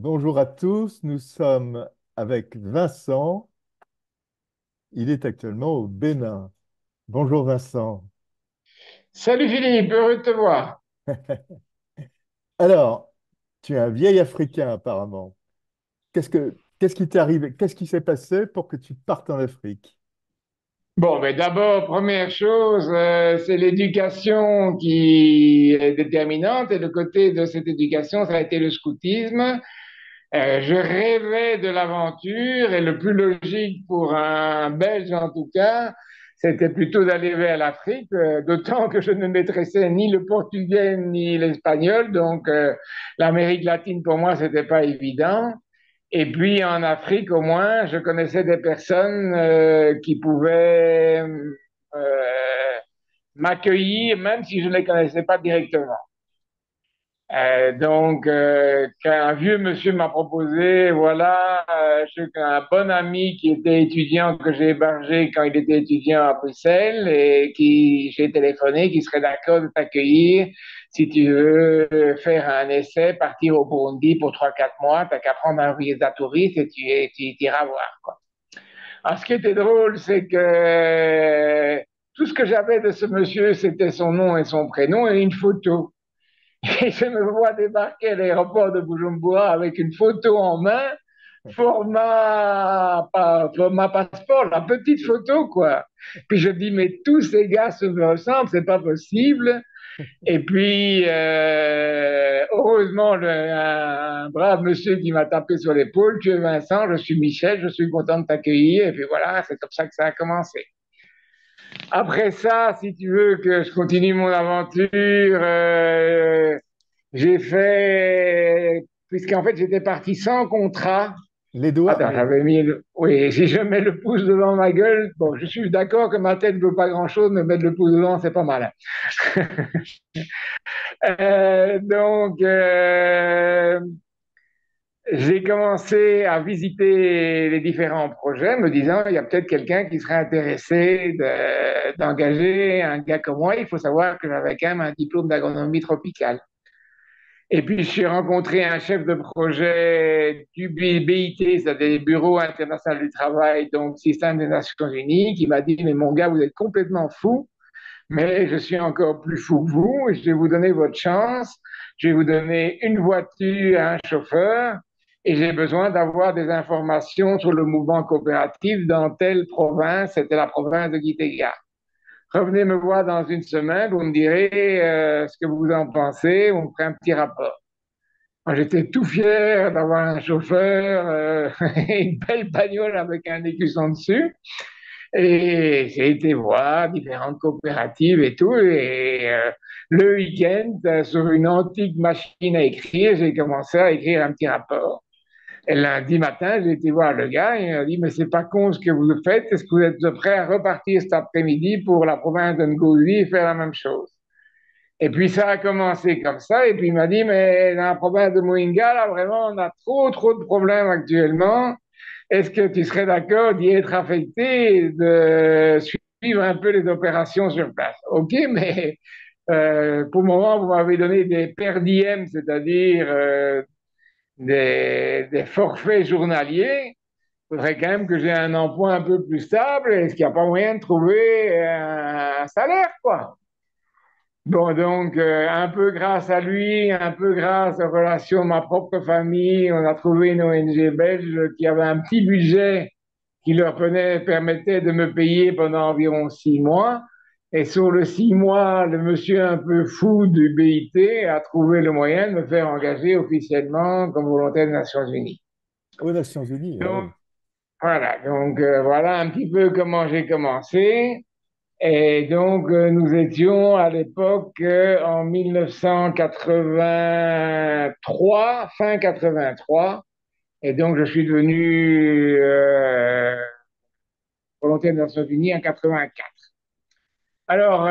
Bonjour à tous, nous sommes avec Vincent. Il est actuellement au Bénin. Bonjour Vincent. Salut Philippe, heureux de te voir. Alors, tu es un vieil Africain apparemment. Qu'est-ce qui t'est arrivé? Qu'est-ce qui s'est passé pour que tu partes en Afrique? Bon, mais d'abord, première chose, c'est l'éducation qui est déterminante et le côté de cette éducation, ça a été le scoutisme. Je rêvais de l'aventure et le plus logique pour un Belge en tout cas, c'était plutôt d'aller vers l'Afrique, d'autant que je ne maîtrisais ni le portugais ni l'espagnol, donc l'Amérique latine pour moi, c'était pas évident. Et puis en Afrique, au moins, je connaissais des personnes qui pouvaient m'accueillir, même si je ne les connaissais pas directement. Qu'un vieux monsieur m'a proposé, voilà, j'ai un bon ami qui était étudiant, que j'ai hébergé quand il était étudiant à Bruxelles et qui j'ai téléphoné, qui serait d'accord de t'accueillir si tu veux faire un essai, partir au Burundi pour 3 4 mois, t'as qu'à prendre un visa touriste et tu iras voir, quoi. Alors, ce qui était drôle, c'est que tout ce que j'avais de ce monsieur, c'était son nom et son prénom et une photo. Et je me vois débarquer à l'aéroport de Bujumbura avec une photo en main, format passeport, la petite photo, quoi. Puis je dis, mais tous ces gars se ressemblent, c'est pas possible. Et puis, heureusement, un brave monsieur qui m'a tapé sur l'épaule, tu es Vincent, je suis Michel, je suis content de t'accueillir. Et puis voilà, c'est comme ça que ça a commencé. Après ça, si tu veux que je continue mon aventure, j'ai fait, puisqu'en fait j'étais parti sans contrat. Les doigts, Attends, j'avais mis oui, si je mets le pouce devant ma gueule, bon, je suis d'accord que ma tête ne veut pas grand-chose, mais mettre le pouce devant, c'est pas mal. Donc, j'ai commencé à visiter les différents projets, me disant, il y a peut-être quelqu'un qui serait intéressé d'engager un gars comme moi. Il faut savoir que j'avais quand même un diplôme d'agronomie tropicale. Et puis, j'ai rencontré un chef de projet du BIT, c'est-à-dire Bureau international du travail, donc système des Nations Unies, qui m'a dit, mais mon gars, vous êtes complètement fou, mais je suis encore plus fou que vous, et je vais vous donner votre chance, je vais vous donner une voiture, un chauffeur, et j'ai besoin d'avoir des informations sur le mouvement coopératif dans telle province, c'était la province de Gitega. Revenez me voir dans une semaine, vous me direz ce que vous en pensez, on me un petit rapport. Moi, j'étais tout fier d'avoir un chauffeur, une belle bagnole avec un écusson dessus. Et j'ai été voir différentes coopératives et tout. Et le week-end, sur une antique machine à écrire, j'ai commencé à écrire un petit rapport. Et lundi matin, j'ai été voir le gars et il m'a dit, mais c'est pas con ce que vous faites. Est-ce que vous êtes prêt à repartir cet après-midi pour la province de Ngozi et faire la même chose? Et puis ça a commencé comme ça, et puis il m'a dit, mais dans la province de Mouinga, là, vraiment, on a trop de problèmes actuellement. Est-ce que tu serais d'accord d'y être affecté et de suivre un peu les opérations sur place? OK, mais pour le moment, vous m'avez donné des per diem, c'est-à-dire des forfaits journaliers. Il faudrait quand même que j'ai un emploi un peu plus stable. Est-ce qu'il n'y a pas moyen de trouver un salaire, quoi? Bon, donc, un peu grâce à lui, un peu grâce aux relations de ma propre famille, on a trouvé une ONG belge qui avait un petit budget qui permettait de me payer pendant environ 6 mois. Et sur le 6 mois, le monsieur un peu fou du BIT a trouvé le moyen de me faire engager officiellement comme volontaire des Nations Unies. aux Nations Unies, ah Donc, oui. voilà un petit peu comment j'ai commencé. Et donc, nous étions à l'époque en 1983, fin 83, et donc je suis devenu volontaire des Nations Unies en 84. Alors,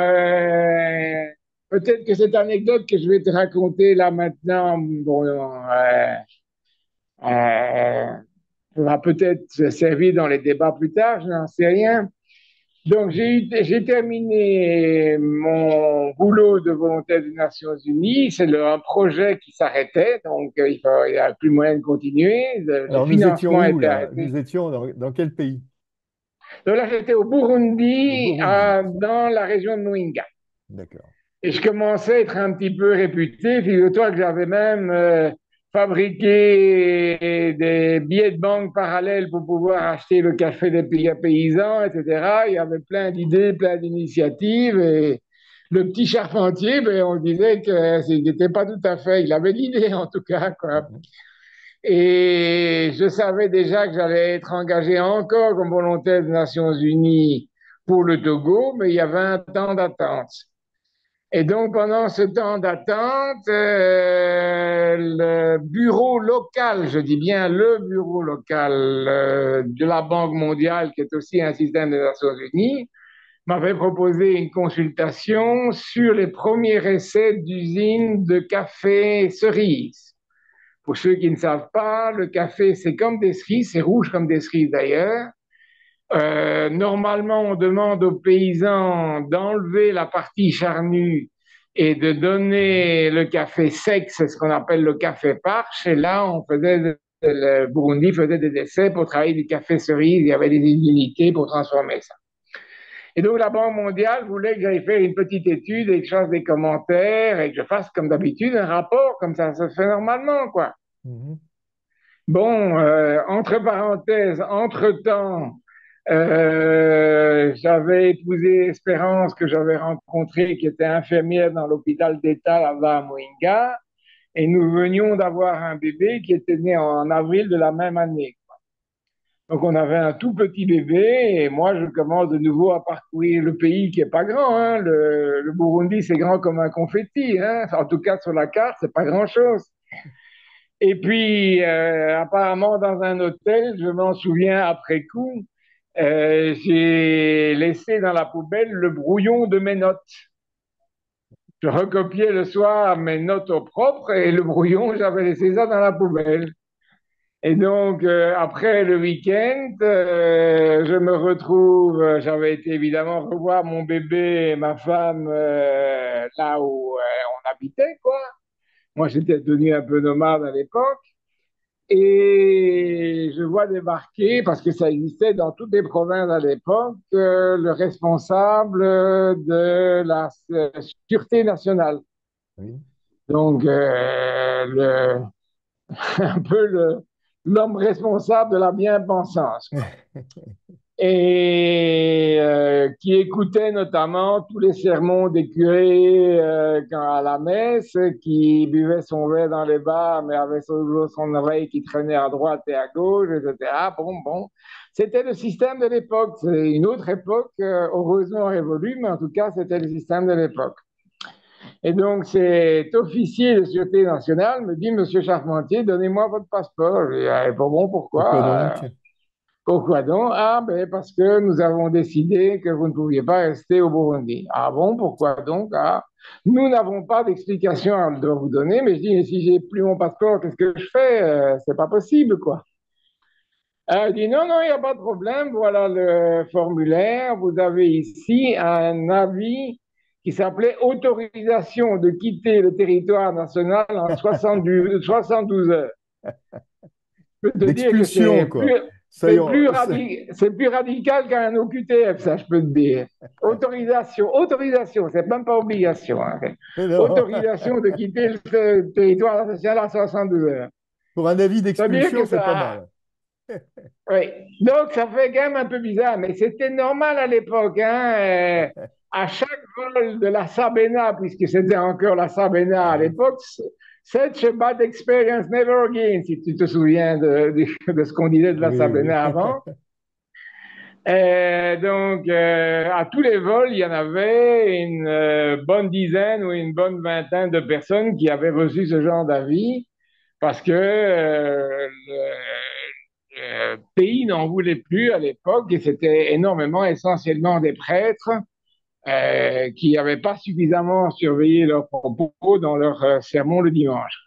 peut-être que cette anecdote que je vais te raconter là maintenant, bon, va peut-être servir dans les débats plus tard, je n'en sais rien. Donc, j'ai terminé mon boulot de volontaire des Nations Unies. C'est un projet qui s'arrêtait, donc il n'y a plus moyen de continuer. Le Alors, nous étions financement où, était là? arrêté. Nous étions dans quel pays? Donc là, j'étais au Au Burundi, Burundi. dans la région de Mouinga. D'accord. Et je commençais à être un petit peu réputé. Figure-toi que j'avais même fabriqué des billets de banque parallèles pour pouvoir acheter le café des paysans, etc. Il y avait plein d'idées, plein d'initiatives. Et le petit charpentier, ben, on disait qu'il n'était pas tout à fait. Il avait l'idée, en tout cas, quoi. Mhm. Et je savais déjà que j'allais être engagé encore comme volontaire des Nations Unies pour le Togo, mais il y avait un temps d'attente. Et donc, pendant ce temps d'attente, le bureau local, je dis bien le bureau local de la Banque mondiale, qui est aussi un système des Nations Unies, m'avait proposé une consultation sur les premiers essais d'usines de café cerise. Pour ceux qui ne savent pas, le café, c'est comme des cerises, c'est rouge comme des cerises d'ailleurs. Normalement, on demande aux paysans d'enlever la partie charnue et de Mhm. donner le café sec, c'est ce qu'on appelle le café parche. Et là, le Burundi faisait des essais pour travailler du café cerise. Il y avait des unités pour transformer ça. Et donc, la Banque mondiale voulait que j'aille faire une petite étude et que je fasse des commentaires et que je fasse, comme d'habitude, un rapport, comme ça se fait normalement, quoi. Mhm. Bon, entre parenthèses, entre-temps, j'avais épousé Espérance que j'avais rencontrée, qui était infirmière dans l'hôpital d'État là-bas à Moinga, et nous venions d'avoir un bébé qui était né en avril de la même année. Donc on avait un tout petit bébé, et moi je commence de nouveau à parcourir le pays qui est pas grand, hein. Le Burundi c'est grand comme un confetti, hein. En tout cas sur la carte c'est pas grand-chose. Et puis, apparemment, dans un hôtel, je m'en souviens après coup, j'ai laissé dans la poubelle le brouillon de mes notes. Je recopiais le soir mes notes au propre et le brouillon, j'avais laissé ça dans la poubelle. Et donc, après le week-end, je me retrouve, j'avais été évidemment revoir mon bébé et ma femme là où on habitait, quoi. Moi, j'étais devenu un peu nomade à l'époque. Et je vois débarquer, parce que ça existait dans toutes les provinces à l'époque, le responsable de la sûreté nationale. Oui. Donc, un peu l'homme responsable de la bien-pensance, quoi. Et qui écoutait notamment tous les sermons des curés quand à la messe, qui buvait son verre dans les bars, mais avait son oreille qui traînait à droite et à gauche, etc. Bon, bon. C'était le système de l'époque. C'est une autre époque, heureusement révolue, mais en tout cas, c'était le système de l'époque. Et donc, cet officier de sûreté nationale me dit, Monsieur Charpentier, donnez-moi votre passeport. Je dis, ah, bon, Pourquoi pourquoi? donc? Pourquoi donc? Ah, ben parce que nous avons décidé que vous ne pouviez pas rester au Burundi. Ah bon, pourquoi donc? Ah, nous n'avons pas d'explication à vous donner, mais je dis, mais si j'ai plus mon passeport, qu'est-ce que je fais? C'est pas possible, quoi. Elle dit, non, non, il n'y a pas de problème, voilà le formulaire. Vous avez ici un avis qui s'appelait autorisation de quitter le territoire national en 72 heures. Je peux te dire que D'expulsion, quoi. Soyons. c'est plus radical qu'un OQTF, ça, je peux te dire. Autorisation, c'est même pas obligation, hein. Non. Autorisation de quitter le territoire national à 72 heures. Pour un avis Ça veut dire d'expulsion, que c'est pas ça, mal. oui. Donc, ça fait quand même un peu bizarre, mais c'était normal à l'époque, hein. À chaque vol de la Sabena, puisque c'était encore la Sabena à Oui. l'époque, such a bad experience never again, si tu te souviens de ce qu'on disait de la Oui, oui. Sabena avant. Donc, à tous les vols, il y en avait une bonne dizaine ou une bonne vingtaine de personnes qui avaient reçu ce genre d'avis parce que le pays n'en voulait plus à l'époque et c'était énormément, essentiellement des prêtres qui n'avaient pas suffisamment surveillé leurs propos dans leur sermon le dimanche.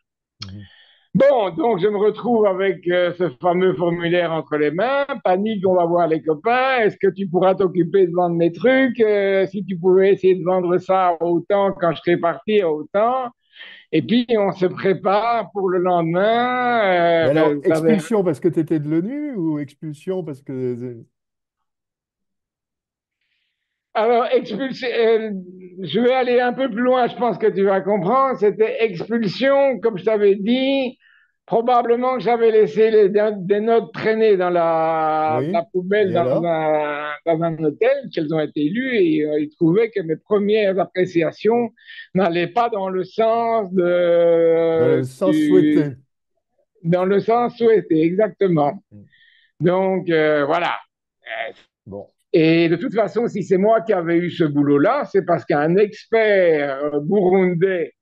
Mhm. Bon, donc je me retrouve avec ce fameux formulaire entre les mains. Panique, on va voir les copains. Est-ce que tu pourras t'occuper de vendre mes trucs? Si tu pouvais essayer de vendre ça à autant quand je serai parti, à autant. Et puis on se prépare pour le lendemain. Mais alors, Ça va- expulsion parce que tu étais de l'ONU ou expulsion parce que... Alors, je vais aller un peu plus loin, je pense que tu vas comprendre. C'était expulsion, comme je t'avais dit. Probablement que j'avais laissé des notes traîner dans la Oui. poubelle Et alors? dans un hôtel, qu'elles ont été lues, et ils trouvaient que mes premières appréciations n'allaient pas Dans le sens souhaité. dans le sens souhaité, exactement. Mm. Donc, voilà. Euh, Bon, Et de toute façon, si c'est moi qui avais eu ce boulot-là, c'est parce qu'un expert burundais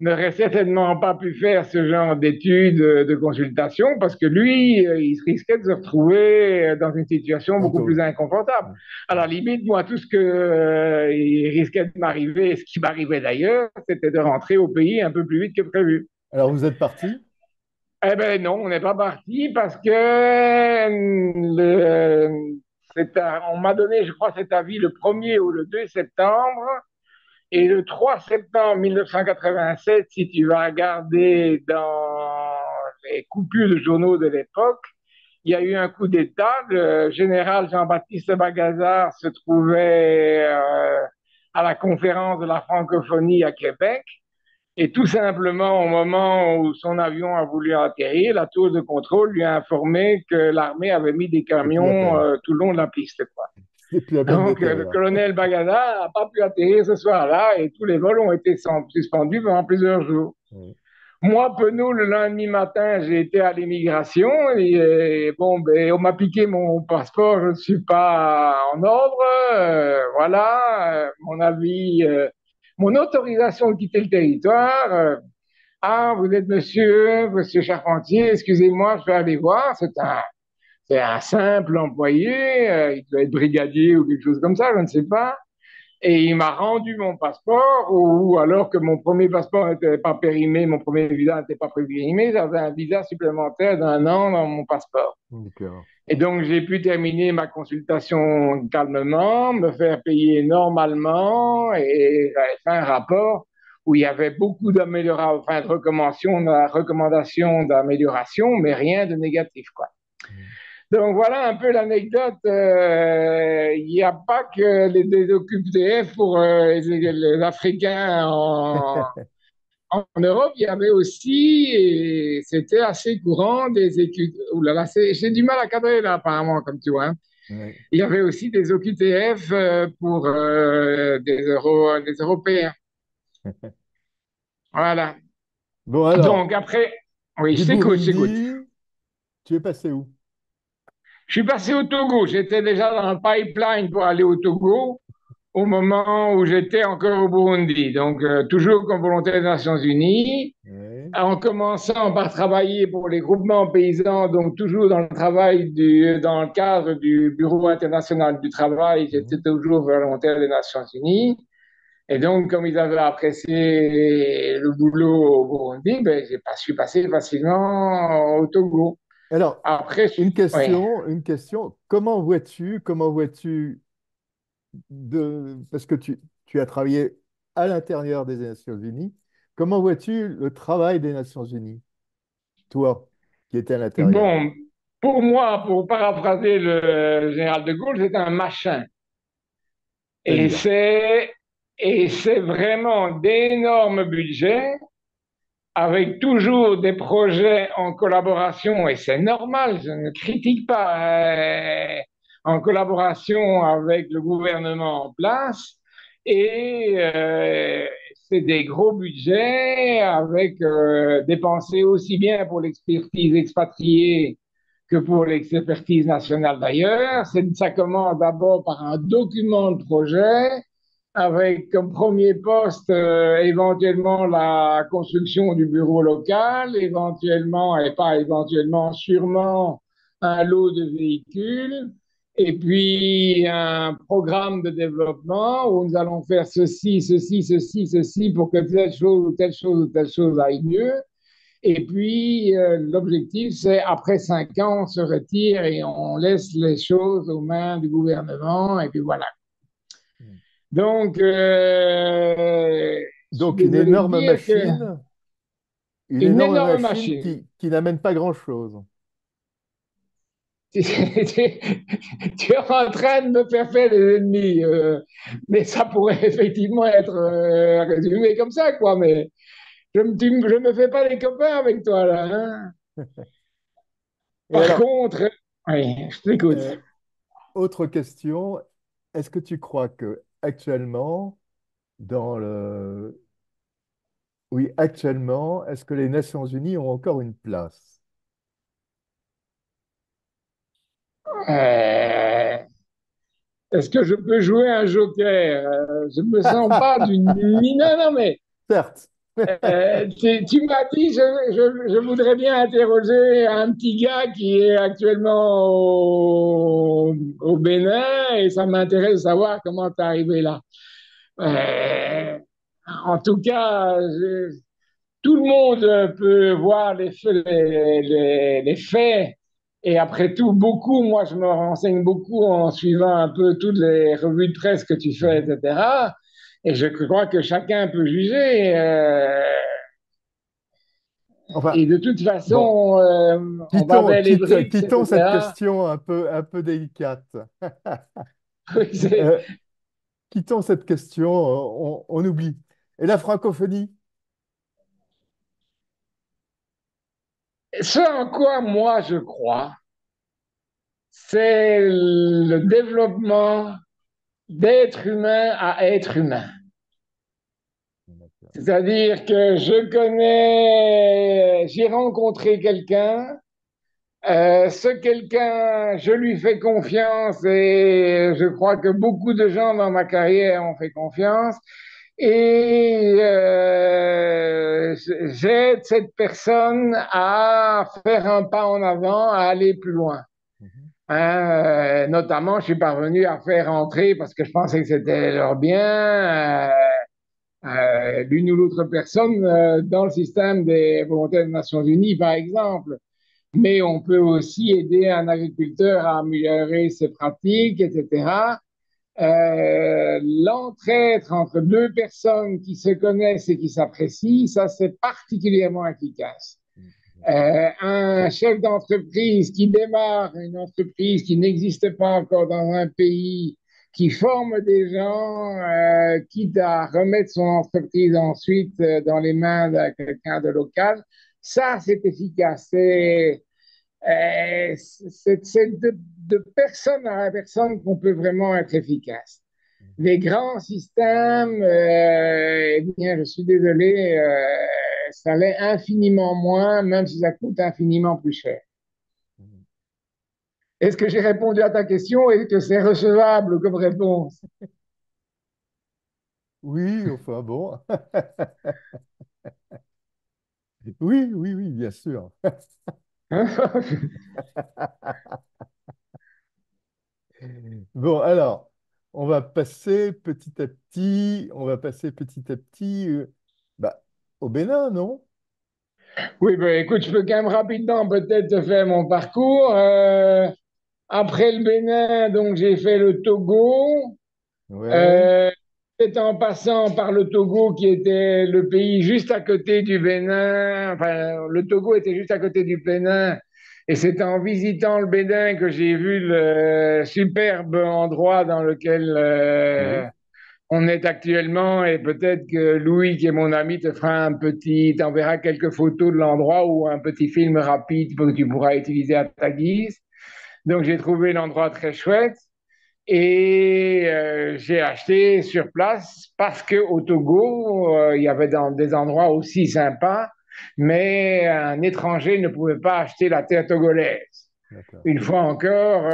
n'aurait certainement pas pu faire ce genre d'études de consultation parce que lui, il risquait de se retrouver dans une situation beaucoup plus tantôt. inconfortable. Mm. À la Mm. limite, moi, tout ce que il risquait de m'arriver, ce qui m'arrivait d'ailleurs, c'était de rentrer au pays un peu plus vite que prévu. Alors, vous êtes parti? Eh ben non, on n'est pas parti parce que on m'a donné, je crois, cet avis le 1er ou le 2 septembre. Et le 3 septembre 1987, si tu vas regarder dans les coupures de journaux de l'époque, il y a eu un coup d'État. Le général Jean-Baptiste Bagazard se trouvait à la conférence de la francophonie à Québec. Et tout simplement, au moment où son avion a voulu atterrir, la tour de contrôle lui a informé que l'armée avait mis des C'est plus la camions peine. tout le long de la piste, quoi. C'est plus la peine Donc, le d'atterrir. colonel Bagada n'a pas pu atterrir ce soir-là et tous les vols ont été suspendus pendant plusieurs jours. Oui. Moi, penaud, le lundi matin, j'ai été à l'immigration et bon, ben, on m'a piqué mon passeport, je ne suis pas en ordre. Voilà, mon avis, mon autorisation de quitter le territoire. Ah, vous êtes monsieur Charpentier, excusez-moi, je vais aller voir. C'est un simple employé, il doit être brigadier ou quelque chose comme ça, je ne sais pas. Et il m'a rendu mon passeport, ou alors que mon premier passeport n'était pas périmé, mon premier visa n'était pas périmé, j'avais un visa supplémentaire d'1 an dans mon passeport. D'accord. Et donc, j'ai pu terminer ma consultation calmement, me faire payer normalement, et j'avais fait un rapport où il y avait beaucoup d'améliorations, enfin, de recommandations d'amélioration, mais rien de négatif, quoi. Mm. Donc voilà un peu l'anecdote. Il n'y a pas que des OQTF pour les Africains en Europe, il y avait aussi, et c'était assez courant, des études. Ouh là là, j'ai du mal à cadrer là, apparemment, comme tu vois, hein. Oui. Il y avait aussi des OQTF pour des Européens. Voilà. Bon, alors, Donc après, oui, du je t'écoute, je t'écoute. Burundi, tu es passé où? Je suis passé au Togo. J'étais déjà dans le pipeline pour aller au Togo au moment où j'étais encore au Burundi. Donc, toujours comme volontaire des Nations Unies, Oui. en commençant par travailler pour les groupements paysans, donc toujours dans le cadre du Bureau international du travail, j'étais Mhm. toujours volontaire des Nations Unies. Et donc, comme ils avaient apprécié le boulot au Burundi, ben, je suis passé facilement au Togo. Alors, Après, oui. une question. Comment vois-tu parce que tu as travaillé à l'intérieur des Nations Unies, comment vois-tu le travail des Nations Unies, toi, qui étais à l'intérieur? Bon, pour moi, pour paraphraser le général de Gaulle, c'est un machin. Et C'est-à-dire, c'est, et c'est vraiment d'énormes budgets avec toujours des projets en collaboration, et c'est normal, je ne critique pas, en collaboration avec le gouvernement en place, et c'est des gros budgets avec dépensés aussi bien pour l'expertise expatriée que pour l'expertise nationale d'ailleurs. Ça commence d'abord par un document de projet avec comme premier poste éventuellement la construction du bureau local, éventuellement, et pas éventuellement, sûrement un lot de véhicules, et puis un programme de développement où nous allons faire ceci, ceci, ceci, ceci pour que telle chose ou telle chose ou telle chose aille mieux. Et puis, l'objectif, c'est après 5 ans, on se retire et on laisse les choses aux mains du gouvernement. Et puis voilà. Donc, je suis Donc, désolé de dire que une une énorme énorme machine machine. qui n'amène pas grand-chose. Tu tu es en train de me faire faire des ennemis, mais ça pourrait effectivement être résumé comme ça, quoi. Mais je me fais pas des copains avec toi, là, hein. Et Par alors, contre, oui, je t'écoute. euh, autre question, est-ce que tu crois que actuellement, dans le... Oui, actuellement, est-ce que les Nations Unies ont encore une place? Euh, Est-ce que je peux jouer un joker? Je me sens pas d'une... Non, non, mais Certes. tu m'as dit, je voudrais bien interroger un petit gars qui est actuellement au Bénin et ça m'intéresse de savoir comment tu es arrivé là. Euh, En tout cas, tout le monde peut voir les faits. Et après tout, beaucoup, moi, je me renseigne beaucoup en suivant un peu toutes les revues de presse que tu fais, Mhm. etc. Et je crois que chacun peut juger. Enfin, Et de toute bon, façon, on va vers les BRICS, quittons cette etc. question un peu délicate. Oui, Euh, quittons cette question, on oublie. Et la francophonie? ce en quoi moi je crois, c'est le développement d'être humain à être humain. C'est-à-dire que j'ai rencontré quelqu'un, ce quelqu'un, je lui fais confiance et je crois que beaucoup de gens dans ma carrière ont fait confiance. Et j'aide cette personne à faire un pas en avant, à aller plus loin. Mhm. Hein, notamment, je suis parvenu à faire entrer, parce que je pensais que c'était leur bien, l'une ou l'autre personne dans le système des volontaires des Nations Unies, par exemple. Mais on peut aussi aider un agriculteur à améliorer ses pratiques, etc. L'entraide entre deux personnes qui se connaissent et qui s'apprécient, ça c'est particulièrement efficace. Un chef d'entreprise qui démarre une entreprise qui n'existe pas encore dans un pays, qui forme des gens, quitte à remettre son entreprise ensuite dans les mains de quelqu'un de local, ça c'est efficace. C'est de personne à personne qu'on peut vraiment être efficace. Les grands systèmes, eh bien, je suis désolé, ça l'est infiniment moins, même si ça coûte infiniment plus cher. Mhm. Est-ce que j'ai répondu à ta question et que c'est recevable comme réponse? Oui, enfin bon. Oui, oui, oui, bien sûr. Bon, alors, on va passer petit à petit bah, au Bénin, non? Oui, ben écoute, je peux quand même rapidement peut-être te faire mon parcours. Après le Bénin, donc j'ai fait le Togo. Ouais, Euh, C'est en passant par le Togo qui était le pays juste à côté du Bénin. Enfin, le Togo était juste à côté du Bénin. Et c'est en visitant le Bénin que j'ai vu le superbe endroit dans lequel oui. on est actuellement. Et peut-être que Louis, qui est mon ami, t'enverra quelques photos de l'endroit ou un petit film rapide que tu pourras utiliser à ta guise. Donc j'ai trouvé l'endroit très chouette. Et j'ai acheté sur place parce qu'au Togo, il y avait des endroits aussi sympas, mais un étranger ne pouvait pas acheter la terre togolaise. D'accord. Une fois encore,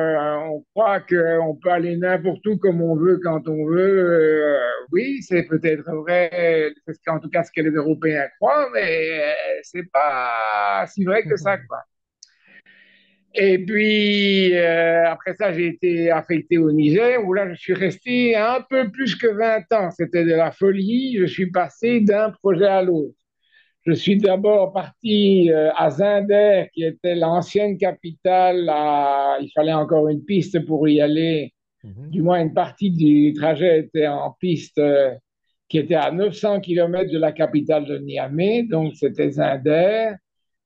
on croit qu'on peut aller n'importe où comme on veut, quand on veut. Oui, c'est peut-être vrai, c'est en tout cas ce que les Européens croient, mais c'est pas si vrai que ça, quoi. Et puis, après ça, j'ai été affecté au Niger, où là, je suis resté un peu plus que 20 ans. C'était de la folie. Je suis passé d'un projet à l'autre. Je suis d'abord parti à Zinder, qui était l'ancienne capitale. Il fallait encore une piste pour y aller. Mhm. Du moins, une partie du trajet était en piste qui était à 900 kilomètres de la capitale de Niamey. Donc, c'était Zinder.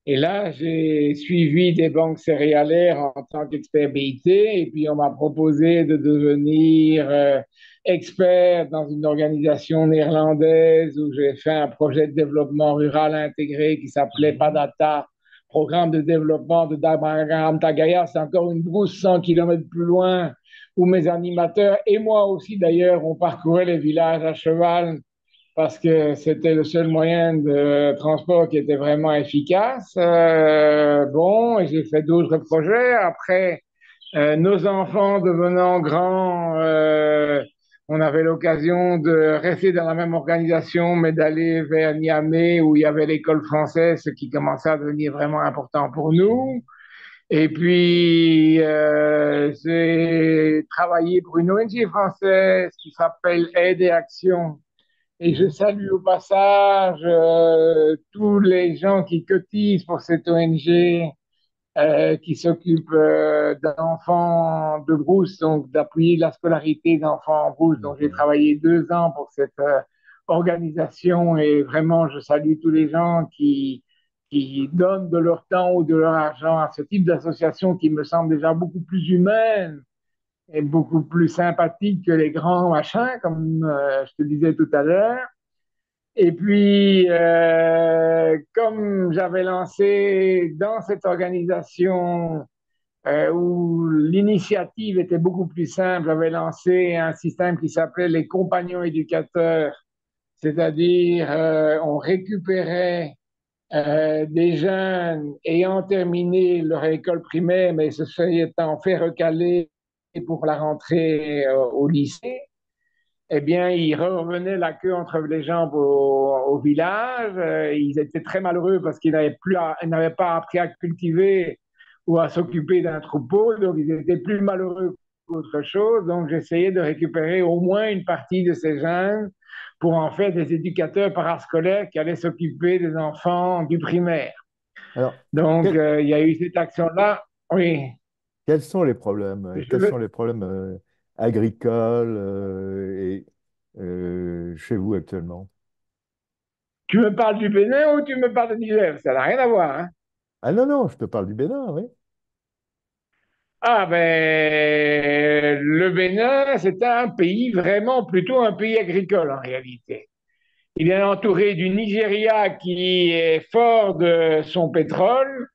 Et là, j'ai suivi des banques céréalières en tant qu'expert BIT, et puis on m'a proposé de devenir expert dans une organisation néerlandaise où j'ai fait un projet de développement rural intégré qui s'appelait Mhm. PADATA, Programme de développement de Dabaram Tagaya. C'est encore une brousse 100 kilomètres plus loin où mes animateurs et moi aussi d'ailleurs, on parcourait les villages à cheval parce que c'était le seul moyen de transport qui était vraiment efficace. Bon, et j'ai fait d'autres projets. Après, nos enfants devenant grands, on avait l'occasion de rester dans la même organisation, mais d'aller vers Niamey où il y avait l'école française, ce qui commençait à devenir vraiment important pour Mhm. nous. Et puis, j'ai travaillé pour une ONG française qui s'appelle Aide et Action, et je Mhm. salue au passage tous les gens qui cotisent pour cette ONG, qui s'occupe d'enfants de brousse, donc d'appuyer la scolarité d'enfants en brousse. Donc j'ai D'accord. travaillé 2 ans pour cette organisation et vraiment je salue tous les gens qui donnent de leur temps ou de leur argent à ce type d'association qui me semble déjà beaucoup plus humaine et beaucoup plus sympathique que les grands machins, comme je te disais tout à l'heure. Et puis, comme j'avais lancé dans cette organisation où l'initiative était beaucoup plus simple, j'avais lancé un système qui s'appelait les compagnons éducateurs, c'est-à-dire on récupérait des jeunes ayant terminé leur école primaire, mais se étant fait recaler pour la rentrée au lycée. Eh bien, ils revenaient la queue entre les jambes au village. Ils étaient très malheureux parce ils n'avaient pas appris à cultiver ou à s'occuper d'un troupeau. Donc, ils étaient plus malheureux qu'autre chose. Donc, j'essayais de récupérer au moins une partie de ces jeunes pour en faire des éducateurs parascolaires qui allaient s'occuper des enfants du primaire. Alors, Donc, quels, il y a eu cette action-là. Oui. quels sont les problèmes? Je Quels veux- sont les problèmes agricoles chez vous actuellement? Tu me parles du Bénin ou tu me parles de Niger? Ça n'a rien à voir, hein. Ah non, non, je te parle du Bénin, oui. Ah ben, le Bénin, c'est un pays vraiment plutôt un pays agricole en réalité. Il est entouré du Nigeria qui est fort de son pétrole.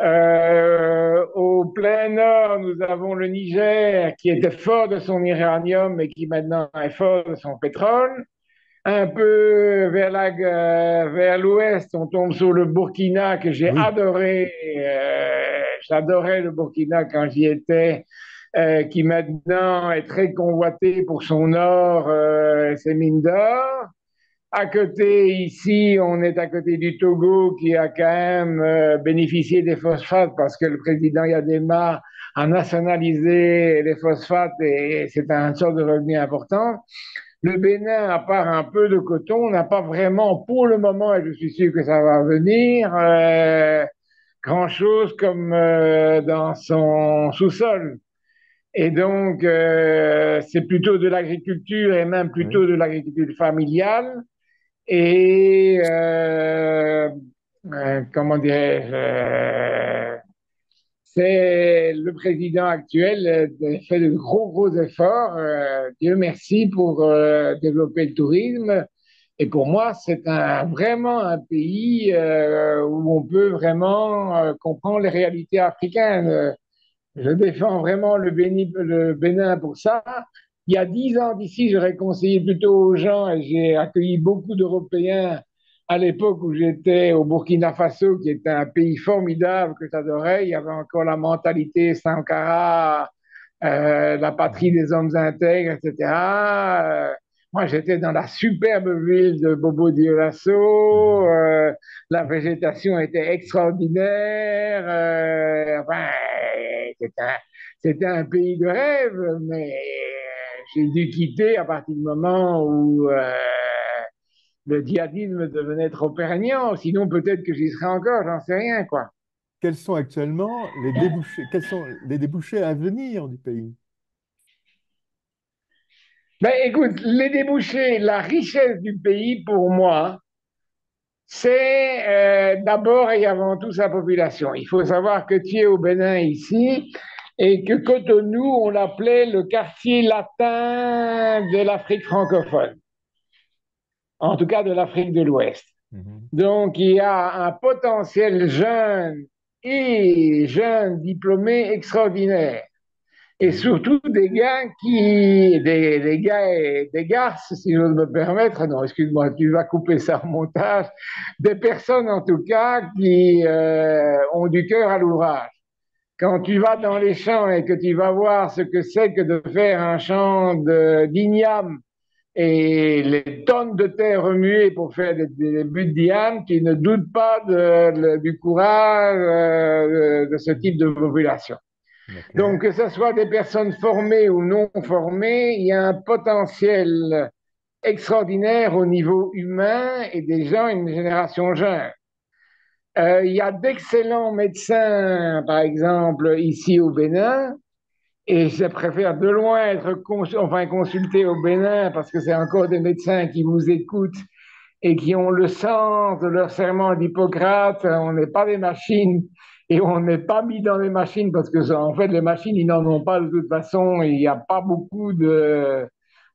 Au plein nord, nous avons le Niger qui était fort de son uranium et qui maintenant est fort de son pétrole. Un peu vers l'ouest, on tombe sur le Burkina que j'ai Oui, adoré. J'adorais le Burkina quand j'y étais, qui maintenant est très convoité pour son or, ses mines d'or. À côté, ici, on est à côté du Togo qui a quand même bénéficié des phosphates parce que le président Yadema a nationalisé les phosphates et c'est une sorte de revenu important. Le Bénin, à part un peu de coton, n'a pas vraiment, pour le moment, et je suis sûr que ça va venir, grand-chose comme dans son sous-sol. Et donc, c'est plutôt de l'agriculture et même oui. plutôt de l'agriculture familiale. Et comment dirais-je, c'est le président actuel fait de gros efforts. Dieu merci pour développer le tourisme. Et pour moi, c'est vraiment un pays où on peut vraiment comprendre les réalités africaines. Je défends vraiment le Bénin pour ça. Il y a 10 ans d'ici, j'aurais conseillé plutôt aux gens, et j'ai accueilli beaucoup d'Européens à l'époque où j'étais au Burkina Faso, qui était un pays formidable que j'adorais. Il y avait encore la mentalité Sankara, la patrie Mhm. des hommes intègres, etc. Moi, j'étais dans la superbe ville de Bobo-Dioulasso. Mhm. La végétation était extraordinaire. Enfin, c'était un, c'était un pays de rêve, mais j'ai dû quitter à partir du moment où le djihadisme devenait trop prégnant. Sinon, peut-être que j'y serais encore, j'en sais rien, quoi. Quels sont actuellement les débouchés, quels sont les débouchés à venir du pays? Ben, écoute, les débouchés, la richesse du pays, pour moi, c'est d'abord et avant tout sa population. Il faut savoir que tu es au Bénin ici et que Cotonou, on l'appelait le quartier latin de l'Afrique francophone, en tout cas de l'Afrique de l'Ouest. Mhm. Donc, il y a un potentiel jeune et jeunes diplômés extraordinaire. Et Oui. surtout des gars et des garces, si j'ose me permettre, non, excuse-moi, tu vas couper ça au montage, des personnes en tout cas qui ont du cœur à l'ouvrage. Quand tu vas dans les champs et que tu vas voir ce que c'est que de faire un champ d'igname et les tonnes de terre remuées pour faire des buts d'igname, tu ne doutes pas du courage de ce type de population. D'accord. Donc, que ce soit des personnes formées ou non formées, il y a un potentiel extraordinaire au niveau humain et des gens, une génération jeune. Il y a d'excellents médecins, par exemple, ici au Bénin, et je préfère de loin être consulté au Bénin parce que c'est encore des médecins qui vous écoutent et qui ont le sens de leur serment d'Hippocrate. On n'est pas des machines et on n'est pas mis dans les machines parce que, en fait, les machines, ils n'en ont pas de toute façon. Il n'y a pas beaucoup de.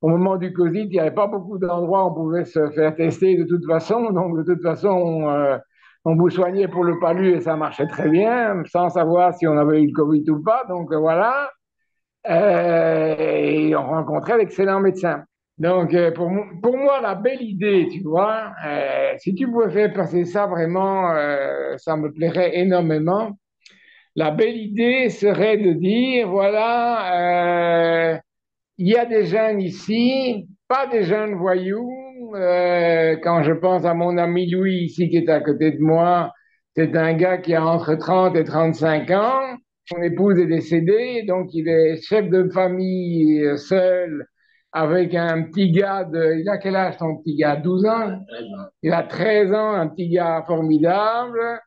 Au moment du Covid, il n'y avait pas beaucoup d'endroits où on pouvait se faire tester de toute façon. Donc, de toute façon, on vous soignait pour le palu et ça marchait très bien, sans savoir si on avait eu le Covid ou pas. Donc, voilà. Et on rencontrait d'excellents médecins. Donc, pour moi, la belle idée, tu vois, si tu pouvais faire passer ça vraiment, ça me plairait énormément. La belle idée serait de dire, voilà, il y a des jeunes ici, pas des jeunes voyous. Quand je pense à mon ami Louis ici qui est à côté de moi, c'est un gars qui a entre 30 et 35 ans. Son épouse est décédée, donc il est chef de famille seul avec un petit gars de... Il a quel âge ton petit gars? 12 ans? Il a 13 ans, un petit gars formidable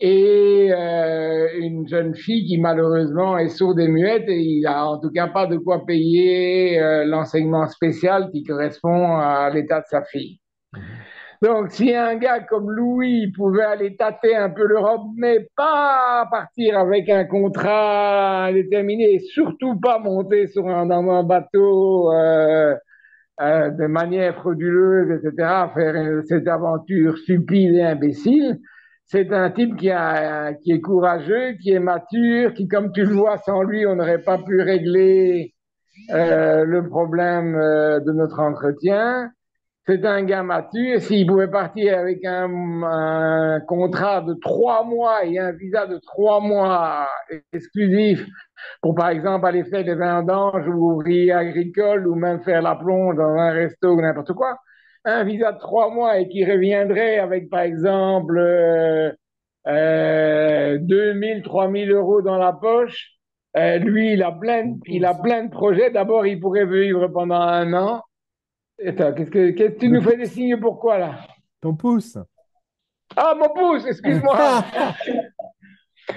et une jeune fille qui malheureusement est sourde et muette et il a en tout cas pas de quoi payer l'enseignement spécial qui correspond à l'état de sa fille. Mhm. Donc, si un gars comme Louis pouvait aller tâter un peu l'Europe, mais pas partir avec un contrat indéterminé, et surtout pas monter dans un bateau de manière frauduleuse, etc., faire cette aventure stupide et imbécile. C'est un type qui est courageux, qui est mature, qui, comme tu le vois, sans lui, on n'aurait pas pu régler le problème de notre entretien. C'est un gars mature. S'il pouvait partir avec un contrat de 3 mois et un visa de 3 mois exclusif pour, par exemple, aller faire des vendanges ou ouvrier agricole ou même faire la plonge dans un resto ou n'importe quoi, un visa de 3 mois et qui reviendrait avec, par exemple, 2 000, 3 000 euros dans la poche. Lui, Ton il a pouce. plein de projets. D'abord, il pourrait vivre pendant un an. Attends, qu'est-ce que tu Le nous fais des pouce. signes pourquoi là? Ton pouce. Ah, mon pouce, excuse-moi.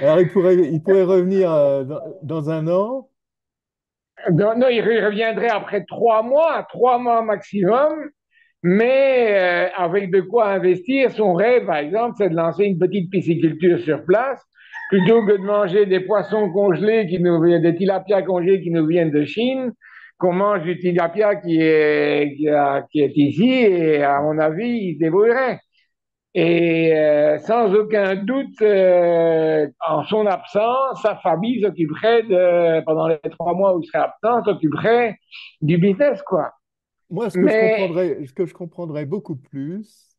Alors, il pourrait revenir dans un an. Non, non, il reviendrait après 3 mois maximum, mais avec de quoi investir. Son rêve, par exemple, c'est de lancer une petite pisciculture sur place, plutôt que de manger des poissons congelés qui nous viennent, des tilapias congelés qui nous viennent de Chine, qu'on mange du tilapia qui est ici, et à mon avis, il se débrouillerait. Et sans aucun doute, en son absence, sa famille s'occuperait pendant les 3 mois où il serait absent, s'occuperait du business, quoi. Moi, ce que je Mais comprendrais, ce que je comprendrais beaucoup plus,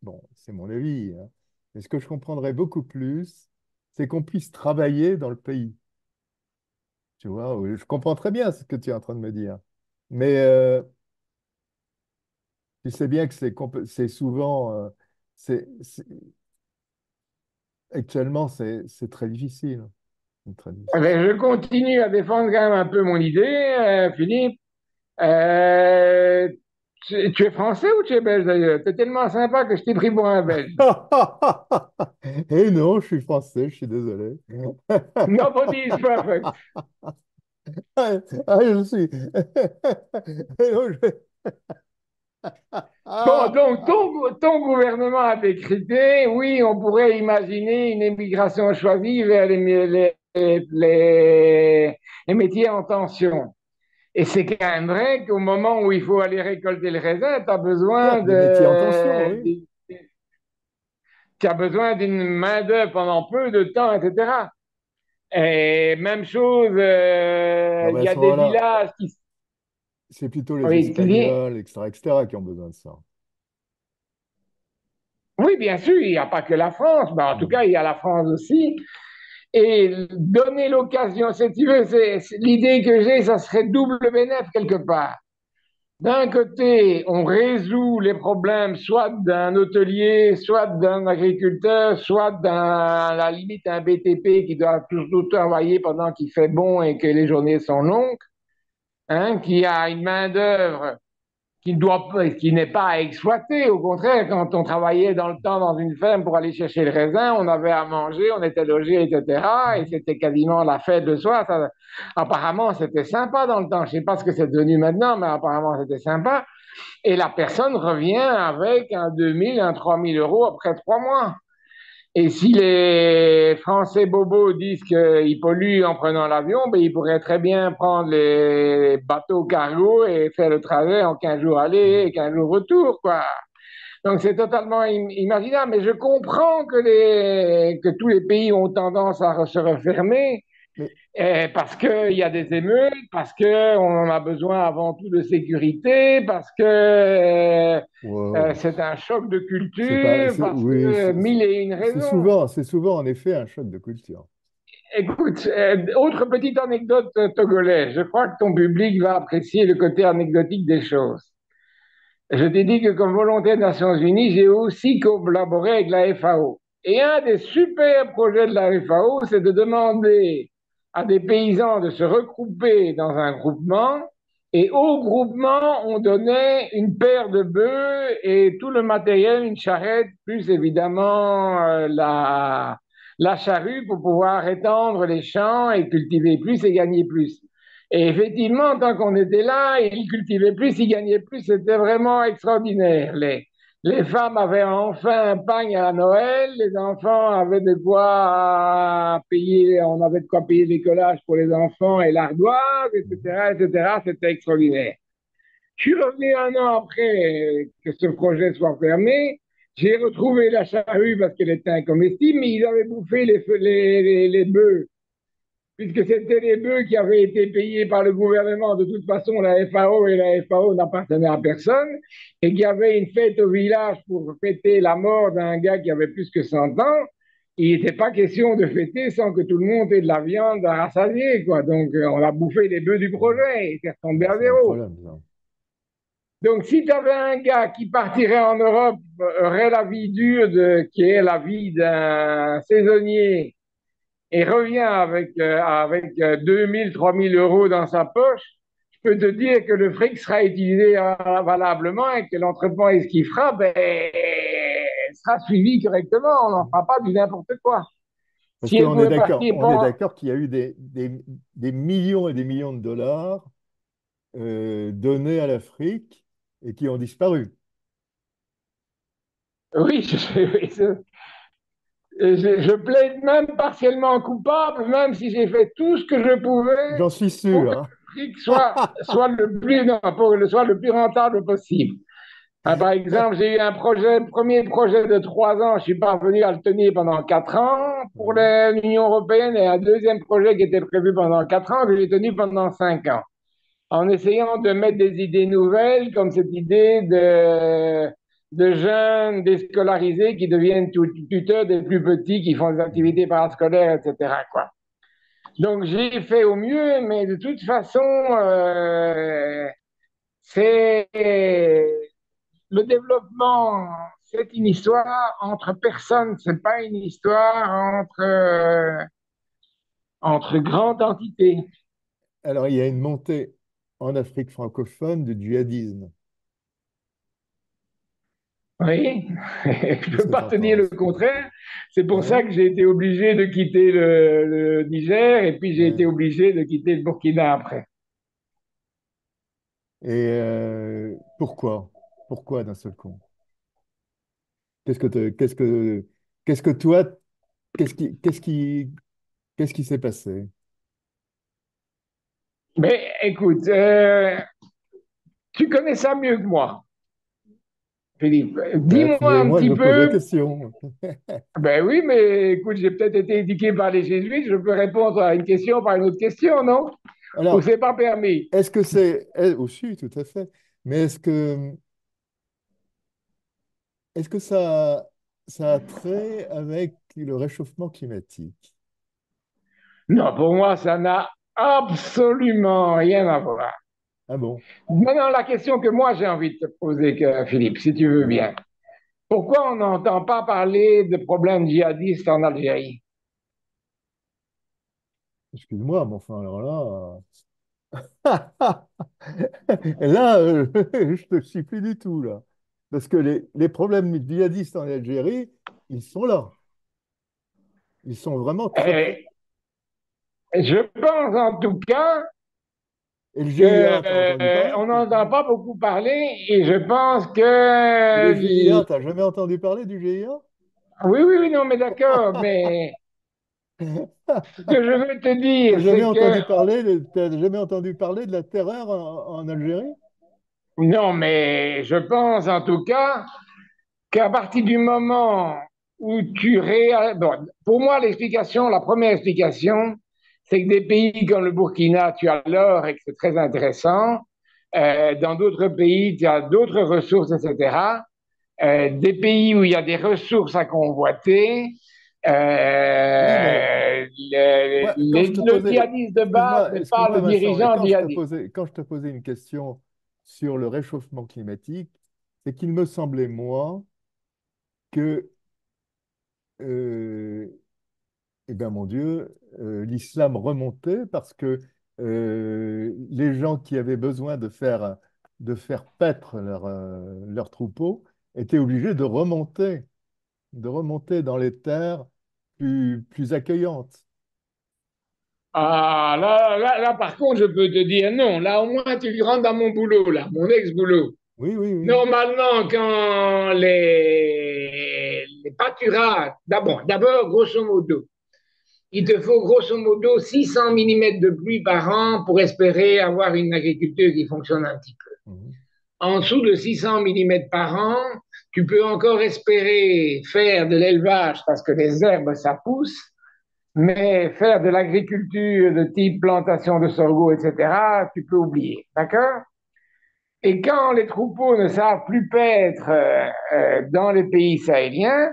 bon, c'est mon avis, hein, mais ce que je comprendrais beaucoup plus, c'est qu'on puisse travailler dans le pays. Tu vois, oui, je comprends très bien ce que tu es en train de me dire. Mais tu sais bien que c'est souvent, actuellement, c'est très difficile. C'est très eh difficile. ben, je continue à défendre quand même un peu mon idée, Philippe. Euh, Tu es français ou tu es belge d'ailleurs? T'es tellement sympa que je t'ai pris pour un belge. Et non, je suis français, je suis désolé. Nobody is perfect. Ah, je suis. Et non, Bon, Ah, donc ton gouvernement a décrété, oui, on pourrait imaginer une émigration choisie vers les métiers en tension. Et c'est quand même vrai qu'au moment où il faut aller récolter le raisin, certes, des métiers en tension, oui. tu as besoin d'une main-d'œuvre pendant peu de temps, etc. Et même chose, Non, mais il à y ce a des moment-là, villages qui. c'est plutôt les Oui, tu dis. Espagnols, etc., qui ont besoin de ça. Oui, bien sûr, il n'y a pas que la France, mais en tout Hmm. cas, il y a la France aussi. Et donner l'occasion, si tu veux, l'idée que j'ai, ça serait double bénéfice quelque part. D'un côté, on résout les problèmes soit d'un hôtelier, soit d'un agriculteur, soit à la limite un BTP qui doit toujours travailler pendant qu'il fait bon et que les journées sont longues, hein, qui a une main-d'œuvre qui n'est pas à exploiter. Au contraire, quand on travaillait dans le temps dans une ferme pour aller chercher le raisin, on avait à manger, on était logé, etc. Et Mhm. c'était quasiment la fête de soi. Ça, apparemment, c'était sympa dans le temps. Je ne sais pas ce que c'est devenu maintenant, mais apparemment, c'était sympa. Et la personne revient avec un 2000, un 3000 € après 3 mois. Et si les Français bobos disent qu'ils polluent en prenant l'avion, ben, ils pourraient très bien prendre les bateaux cargo et faire le trajet en 15 jours aller et 15 jours retour, quoi. Donc c'est totalement imaginable. Mais je comprends que tous les pays ont tendance à se refermer Mais, parce qu'il y a des émeutes, parce qu'on en a besoin avant tout de sécurité, parce que wow, c'est un choc de c'est pas, culture, parce oui, que mille et une raisons. c'est souvent en effet un choc de culture. Écoute, autre petite anecdote togolaise. Je crois que ton public va apprécier le côté anecdotique des choses. Je t'ai dit que comme volontaire des Nations Unies, j'ai aussi collaboré avec la FAO. Et un des super projets de la FAO, c'est de demander à des paysans de se regrouper dans un groupement. Et au groupement, on donnait une paire de bœufs et tout le matériel, une charrette, plus évidemment la charrue pour pouvoir étendre les champs et cultiver plus et gagner plus. Et effectivement, tant qu'on était là, ils cultivaient plus, ils gagnaient plus. C'était vraiment extraordinaire. Les femmes avaient enfin un pagne à Noël, les enfants avaient de quoi payer, on avait de quoi payer l'écolage pour les enfants et l'ardoise, Mhm. etc., etc. C'était extraordinaire. Je suis revenu un an après que ce projet soit fermé. J'ai retrouvé la charrue parce qu'elle était incomestible, mais ils avaient bouffé les bœufs puisque c'était les bœufs qui avaient été payés par le gouvernement. De toute façon, la FAO et la FAO n'appartenaient à personne, et qu'il y avait une fête au village pour fêter la mort d'un gars qui avait plus que 100 ans. Il n'était pas question de fêter sans que tout le monde ait de la viande à rassasier, quoi. Donc, on a bouffé les bœufs du Mhm. projet et c'est retombé Ah, à c'est un zéro. problème, ça. Donc, si tu avais un gars qui partirait en Europe, aurait la vie dure qui est la vie d'un saisonnier, et revient avec 2000, 3000 € dans sa poche, je peux te dire que le fric sera utilisé valablement et que l'entreprise qui fera ben, sera suivi correctement. On n'en Mhm. fera pas du n'importe quoi. Parce Si elle pouvait partir on est pour. d'accord qu'il y a eu des millions et des millions de dollars donnés à l'Afrique et qui ont disparu. Oui, je plaide même partiellement coupable, même si j'ai fait tout ce que je pouvais J'en suis pour que sûr, hein. le fric soit le plus, non, pour que soit le plus rentable possible. Ah, par exemple, j'ai eu premier projet de 3 ans, je suis parvenu à le tenir pendant 4 ans pour Oui. l'Union européenne et un deuxième projet qui était prévu pendant 4 ans que j'ai tenu pendant 5 ans, en essayant de mettre des idées nouvelles comme cette idée de jeunes déscolarisés qui deviennent tuteurs des plus petits qui font des Mhm. activités parascolaires, etc., quoi. Donc j'ai fait au mieux, mais de toute façon, c'est le développement, c'est une histoire entre personnes, c'est pas une histoire entre grandes entités. Alors, il y a une montée en Afrique francophone du djihadisme. Oui, je ne Qu'est-ce peux que pas tu en te dire le penses? contraire. C'est pour ça Ouais, que j'ai été obligé de quitter le Niger et puis j'ai été ouais. obligé de quitter le Burkina après. Et pourquoi? Pourquoi d'un seul coup? Qu'est-ce que toi, qu'est-ce qui s'est passé? Mais écoute, tu connais ça mieux que moi, Philippe. Peut-être, Dis-moi mais un moi je petit pose la peu. question. Ben oui, mais écoute, j'ai peut-être été éduqué par les jésuites, je peux répondre à une question par une autre question, non? Ou Alors, c'est pas permis? est-ce que aussi, tout à fait. Mais est-ce que ça a trait avec le réchauffement climatique? Non, pour moi, ça n'a absolument rien à voir. Ah bon? Maintenant, la question que moi j'ai envie de te poser, Philippe, si tu veux Oui. bien. Pourquoi on n'entend pas parler de problèmes djihadistes en Algérie? Excuse-moi, mais enfin, alors là. Et là, je te suis plus du tout, là. Parce que les problèmes djihadistes en Algérie, ils sont là. Ils sont vraiment très présents. Et je pense en tout cas Et le que, GIA, t'as entendu parler? on n'entend pas beaucoup parler et je pense Et le que GIA, t'as jamais entendu parler du GIA? oui, oui, oui, non, mais d'accord, mais ce que je veux te T'as dire, jamais c'est que entendu parler t'as jamais entendu parler de la terreur en Algérie? non, mais je pense en tout cas qu'à partir du moment où bon, pour moi, l'explication, la première explication, c'est que des pays comme le Burkina, tu as l'or et que c'est très intéressant. Dans d'autres pays, tu as d'autres ressources, etc. Des pays où il y a des ressources à convoiter. Oui, mais moi, quand je te Le posais, djihadiste de base excuse-moi, n'est pas le Vincent, mais dirigeant djihadiste. quand je te posais une question sur le réchauffement climatique, c'est qu'il me semblait, moi, que, euh, eh bien, mon Dieu, l'islam remontait parce que les gens qui avaient besoin de faire paître leur troupeau étaient obligés de remonter dans les terres plus accueillantes. Ah, là, par contre, je peux te dire non. Là, au moins, tu rentres dans mon boulot, là, mon ex-boulot. Oui, oui, oui. Normalement, quand les pâturages, d'abord, grosso modo, il te faut grosso modo 600 millimètres de pluie par an pour espérer avoir une agriculture qui fonctionne un petit peu. Mhm. En dessous de 600 millimètres par an, tu peux encore espérer faire de l'élevage parce que les herbes, ça pousse, mais faire de l'agriculture de type plantation de sorgho, etc., tu peux oublier. D'accord? Et quand les troupeaux ne savent plus paître dans les pays sahéliens,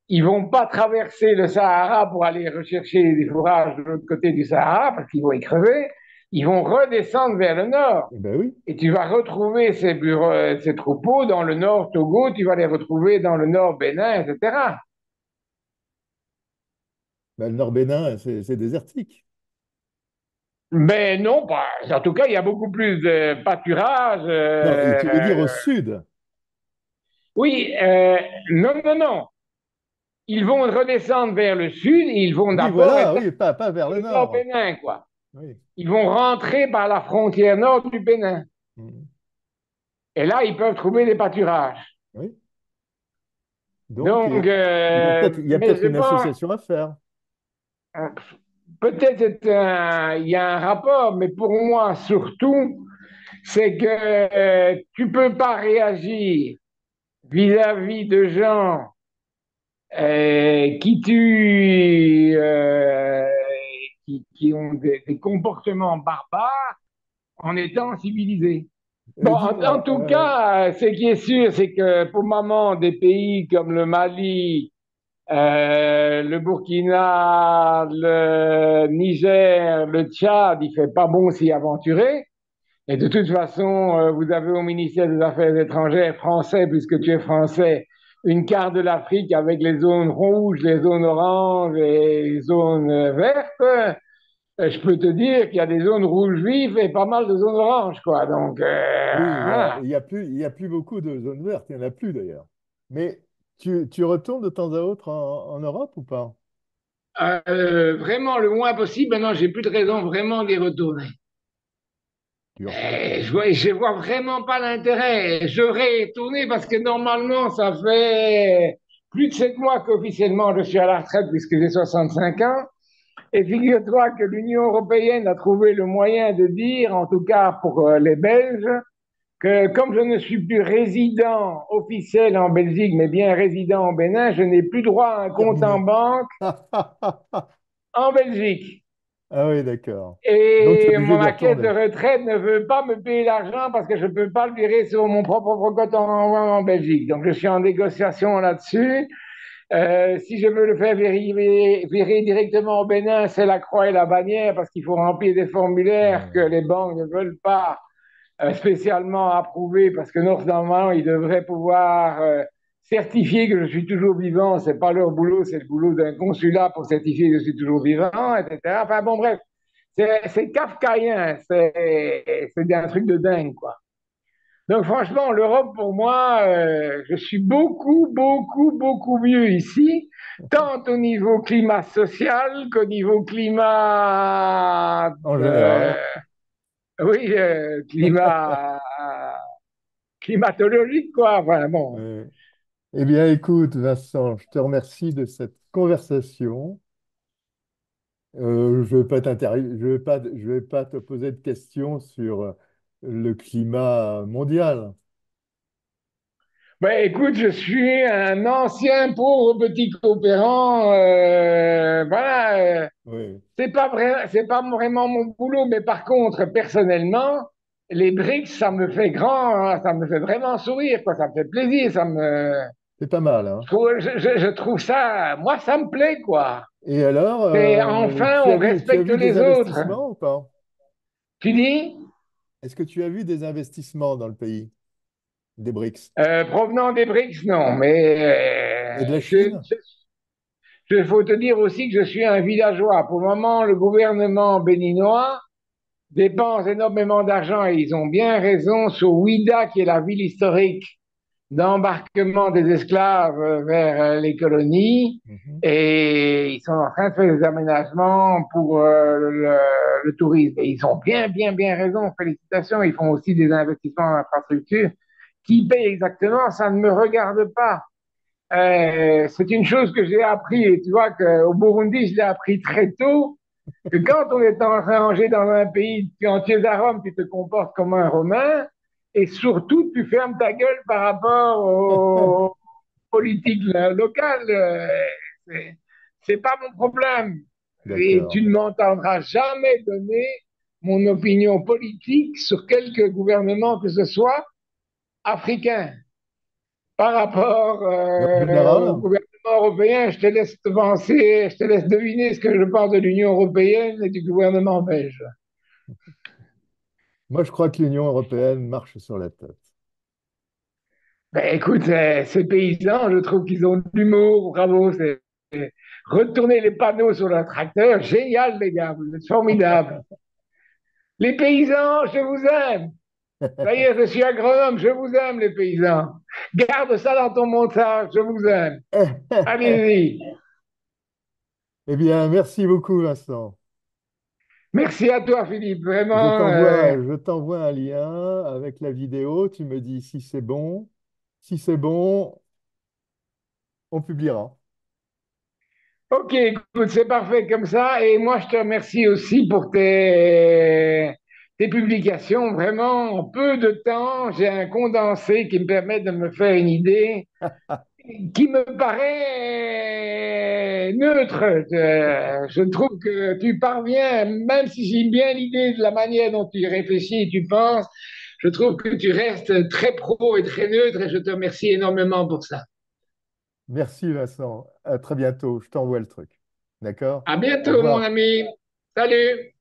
ils vont pas traverser le Sahara pour aller rechercher des fourrages de l'autre côté du Sahara parce qu'ils vont y crever. Ils vont redescendre vers le nord. Eh ben oui. Et tu vas retrouver ces troupeaux dans le nord Togo, tu vas les retrouver dans le nord Bénin, etc. Ben, le Nord Bénin, c'est désertique. Mais non, pas. En tout cas, il y a beaucoup plus de pâturage. Non, et tu veux dire au sud? Oui, non, non, non. Ils vont redescendre vers le sud et ils vont Oui, d'abord voilà, être oui, pas vers le dans le nord nord. Bénin, quoi. Oui. Ils vont rentrer par la frontière nord du Bénin. Mhm. Et là, ils peuvent trouver des pâturages. Oui. Donc, Donc, il y a mais peut-être je une pense, association à faire. euh, peut-être il y a un rapport, mais pour moi, surtout, c'est que tu peux pas réagir vis-à-vis de gens qui tuent, qui ont des comportements barbares en étant civilisés. Bon, en Dis-moi, tout cas, ce qui est sûr, c'est que pour le moment, des pays comme le Mali, le Burkina, le Niger, le Tchad, il fait pas bon s'y aventurer. Et de toute façon, vous avez au ministère des Affaires étrangères français, puisque tu es français, une carte de l'Afrique avec les zones rouges, les zones oranges et les zones vertes. Je peux te dire qu'il y a des zones rouges vives et pas mal de zones oranges, quoi. Donc, oui, voilà. il y a plus beaucoup de zones vertes, il n'y en a plus d'ailleurs. Mais tu retournes de temps à autre en Europe ou pas? Vraiment le moins possible. Maintenant, j'ai plus de raison vraiment d'y retourner. Tu regrettes? Je vois vraiment pas l'intérêt. J'aurais tourné parce que normalement, ça fait plus de 7 mois qu'officiellement je suis à la retraite puisque j'ai 65 ans. Et figure-toi que l'Union européenne a trouvé le moyen de dire, en tout cas pour les Belges, que comme je ne suis plus résident officiel en Belgique, mais bien résident au Bénin, je n'ai plus droit à un compte en Terminé. banque en Belgique. Ah oui, d'accord. Donc tu es Et obligé d'y ma caisse de retourner. retraite ne veut pas me payer l'argent parce que je ne peux pas le virer sur mon propre compte en Belgique. Donc je suis en négociation là-dessus. Si je veux le faire virer directement au Bénin, c'est la croix et la bannière parce qu'il faut remplir des formulaires que Ouais. les banques ne veulent pas spécialement approuver parce que normalement, ils devraient pouvoir certifier que je suis toujours vivant. C'est pas leur boulot, c'est le boulot d'un consulat pour certifier que je suis toujours vivant, etc. Enfin bon, bref, c'est kafkaïen, c'est un truc de dingue, quoi. Donc franchement, l'Europe, pour moi, je suis beaucoup, beaucoup, beaucoup mieux ici, tant au niveau climat social qu'au niveau climat, En général. oui, climatologique, quoi. Enfin, bon. Ouais. Eh bien, écoute, Vincent, je te remercie de cette conversation. Je vais pas je vais pas te poser de questions sur le climat mondial. Ben, écoute, je suis un ancien pauvre petit coopérant. Voilà, Oui, c'est pas vraiment mon boulot, mais par contre, personnellement, les BRICS, ça me fait vraiment sourire, quoi. Ça me fait plaisir, c'est pas mal, hein. je trouve ça, moi, ça me plaît, quoi. Et alors, C'est enfin, on tu as respecte vu des les autres. investissements ou pas? Tu dis, Est-ce que tu as vu des investissements dans le pays, des BRICS? provenant des BRICS, non, mais Et de la Chine? il faut te dire aussi que je suis un villageois. Pour le moment, le gouvernement béninois dépense énormément d'argent et ils ont bien raison sur Ouida, qui est la ville historique d'embarquement des esclaves vers les colonies. Mhm. Et ils sont en train de faire des aménagements pour le tourisme. Et ils ont bien, bien, bien raison. Félicitations. Ils font aussi des investissements en infrastructure. Qui paye exactement, ça ne me regarde pas. C'est une chose que j'ai appris, et tu vois qu'au Burundi, je l'ai appris très tôt, que quand on est rangé dans un pays, quand tu es à Rome, tu te comportes comme un Romain, et surtout, tu fermes ta gueule par rapport aux politiques locales. C'est c'est pas mon problème. Et tu D'accord. ne m'entendras jamais donner mon opinion politique sur quelque gouvernement que ce soit africain. Par rapport Et en au général, gouvernement européen, je te laisse te penser, je te laisse deviner ce que je pense de l'Union européenne et du gouvernement belge. moi, je crois que l'Union européenne marche sur la tête. Ben, écoute, ces paysans, je trouve qu'ils ont de l'humour, bravo, retourner les panneaux sur leur tracteur, génial les gars, vous êtes formidables. Les paysans, je vous aime. Ça y est, je suis agronome, je vous aime les paysans. Garde ça dans ton montage, je vous aime. Allez-y. Eh bien, merci beaucoup, Vincent. Merci à toi, Philippe. Vraiment, Je t'envoie un lien avec la vidéo. Tu me dis si c'est bon. Si c'est bon, on publiera. ok, écoute, c'est parfait comme ça. Et moi, je te remercie aussi pour tes publications. Vraiment, en peu de temps, j'ai un condensé qui me permet de me faire une idée qui me paraît neutre. Je trouve que tu parviens, même si j'ai bien l'idée de la manière dont tu réfléchis et tu penses, je trouve que tu restes très pro et très neutre et je te remercie énormément pour ça. Merci, Vincent. À très bientôt. Je t'envoie le truc. D'accord? À Au bientôt, mon revoir. ami. Salut.